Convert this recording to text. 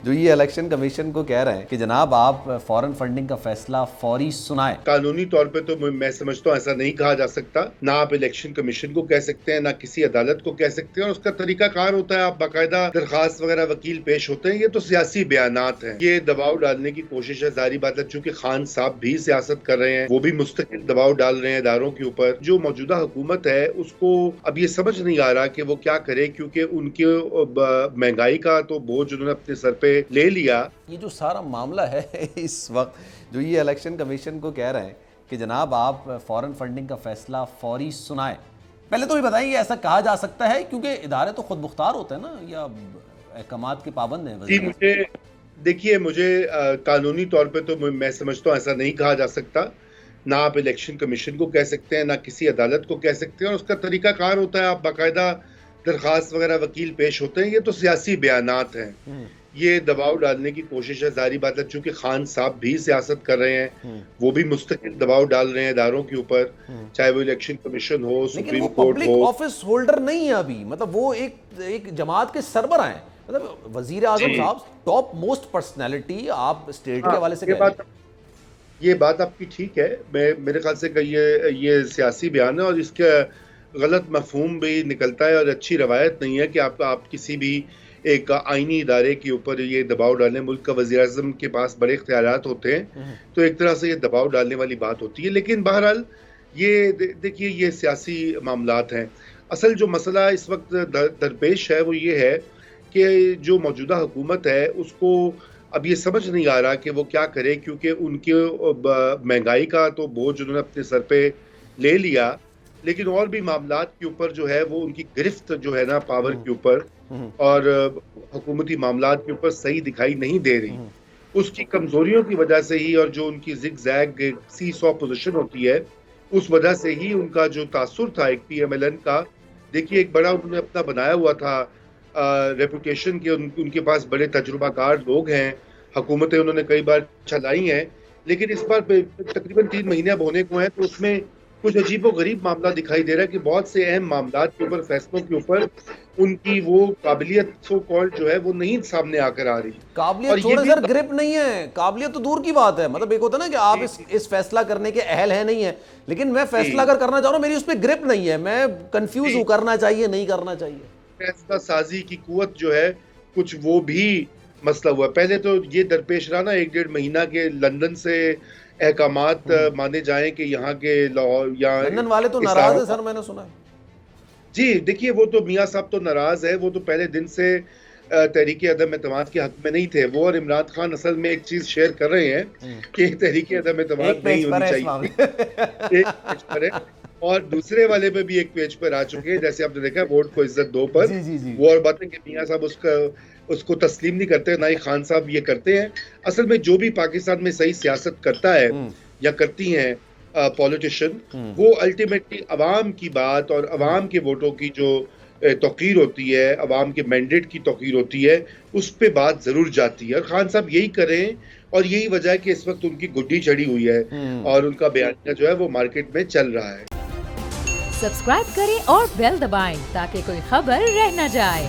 जो ये election commission को कह रहे हैं कि जनाब आप फॉरेन फंडिंग का फैसला फौरी सुनाएं। कानूनी तौर पे तो मैं समझता हूँ ऐसा नहीं कहा जा सकता। ना आप इलेक्शन कमीशन को कह सकते हैं, ना किसी अदालत को कह सकते हैं, और उसका तरीका कार होता है, आप बाकायदा दरखास्त वगैरह वकील पेश होते हैं। ये तो सियासी बयानात हैं, ये दबाव डालने की कोशिश है। जारी बात है, चूंकि खान साहब भी सियासत कर रहे हैं, वो भी मुस्तकिल दबाव डाल रहे हैं इदारों के ऊपर। जो मौजूदा हुकूमत है उसको अब ये समझ नहीं आ रहा कि वो क्या करे, क्योंकि उनके महंगाई का तो बोझ उन्होंने अपने सर पे ले लिया। ये जो सारा मामला है इस वक्त जो ये इलेक्शन कमीशन को कह रहे हैं कि जनाब आप फॉरेन फंडिंग का फैसला फौरी सुनाएं, पहले तो ये बताइए ऐसा कहा जा सकता है क्योंकि इदारे तो खुद मुख्तार होते हैं ना, या अहकामात के पाबंद हैं? जी, मुझे कानूनी तौर पे तो मैं समझता हूँ ऐसा नहीं कहा जा सकता। ना आप इलेक्शन कमीशन को कह सकते हैं, ना किसी अदालत को कह सकते हैं, और उसका तरीका कार होता है, आप बाकायदा दरखास्त वगैरह वकील पेश होते हैं। ये तो सियासी बयानात हैं, ये दबाव डालने की कोशिश है। जारी बात है, चूंकि खान साहब भी सियासत कर रहे हैं, वो भी मुस्तकिल दबाव डाल रहे हैं इदारों के ऊपर, चाहे वो इलेक्शन कमीशन हो, सुप्रीम कोर्ट हो। ऑफिस होल्डर नहीं है अभी, मतलब वो एक जमात के सरबरा हैं, मतलब वजीर आजम साहब टॉप मोस्ट पर्सनैलिटी, आप स्टेट के हवाले से ये बात आपकी ठीक है। मेरे ख्याल से ये सियासी बयान है, और इसका गलत मफहूम भी निकलता है, और अच्छी रवायत नहीं है कि आप किसी भी एक आईनी इदारे के ऊपर ये दबाव डालें। मुल्क का वज़ीर आज़म के पास बड़े इख्तियारात होते हैं, तो एक तरह से ये दबाव डालने वाली बात होती है। लेकिन बहरहाल ये देखिए, ये सियासी मामलात हैं। असल जो मसला इस वक्त दरपेश है वो ये है कि जो मौजूदा हुकूमत है उसको अब ये समझ नहीं आ रहा कि वो क्या करे, क्योंकि उनके महंगाई का तो बोझ उन्होंने अपने सर पे ले लिया, लेकिन और भी मामलात के ऊपर जो है वो उनकी गिरफ्त जो है ना पावर के ऊपर और हुकूमती मामलात के ऊपर सही दिखाई नहीं दे रही। उसकी कमजोरियों की वजह से ही, और जो उनकी जिग-जैग सी-सॉ पोजीशन होती है, उस वजह से ही उनका जो तासुर था एक PMLN का, देखिए एक बड़ा उन्होंने अपना बनाया हुआ था रेपुटेशन के, उनके पास बड़े तजुर्बाकार लोग हैं, हुकूमतें उन्होंने कई बार चलाई हैं, लेकिन इस बार तकरीबन 3 महीने अब होने को हैं, तो उसमें कुछ अजीबो गरीब मामला दिखाई दे रहा है कि बहुत से अहम मामलात के ऊपर, फैसलों के ऊपर उनकी वो काबिलियत सो कॉल्ड जो है वो नहीं सामने आकर आ रही। काबिलियत छोड़े सर, ग्रिप नहीं है। काबिलियत तो दूर की बात है, मतलब एक होता है ना कि आप इस फैसला करने के अहल है नहीं है, लेकिन मैं फैसला अगर करना चाह रहा हूँ, मेरी उस पर ग्रिप नहीं है, मैं कंफ्यूज हूँ, करना चाहिए नहीं करना चाहिए। फैसला साजी की कुव्वत जो है, कुछ वो भी मसला हुआ। पहले तो ये दरपेश रहा ना 1-1.5 महीना के लंदन से अहकामात माने जाएं कि यहाँ के लाहौर या लंदन वाले तो नाराज है सर, मैंने सुना है। जी देखिए, वो तो मियाँ साहब तो नाराज है, वो तो पहले दिन से तहरीके अदम एतमाद के हक में नहीं थे। वो और इमरान खान असल में एक चीज शेयर कर रहे हैं कि तहरीके अदम एतमाद नहीं होनी चाहिए, एक पेज पर है, और दूसरे वाले पे भी एक पेज पर आ चुके हैं, जैसे आपने देखा वोट को इज्जत दो पर। वो और बातें कि मियाँ साहब उसको तस्लीम नहीं करते, ना ही खान साहब ये करते हैं। असल में जो भी पाकिस्तान में सही सियासत करता है या करती हैं पॉलिटिशियन, वो अल्टीमेटली अवाम की बात और अवाम के वोटों की जो तौकीर होती है, अवाम के मैंडेट की तौकीर होती है, उस पे बात जरूर जाती है। और खान साहब यही करें, और यही वजह है कि इस वक्त उनकी गुड्डी चढ़ी हुई है और उनका बयानिया जो है वो मार्केट में चल रहा है। सब्सक्राइब करें और बेल दबाएं ताकि कोई खबर रह न जाए।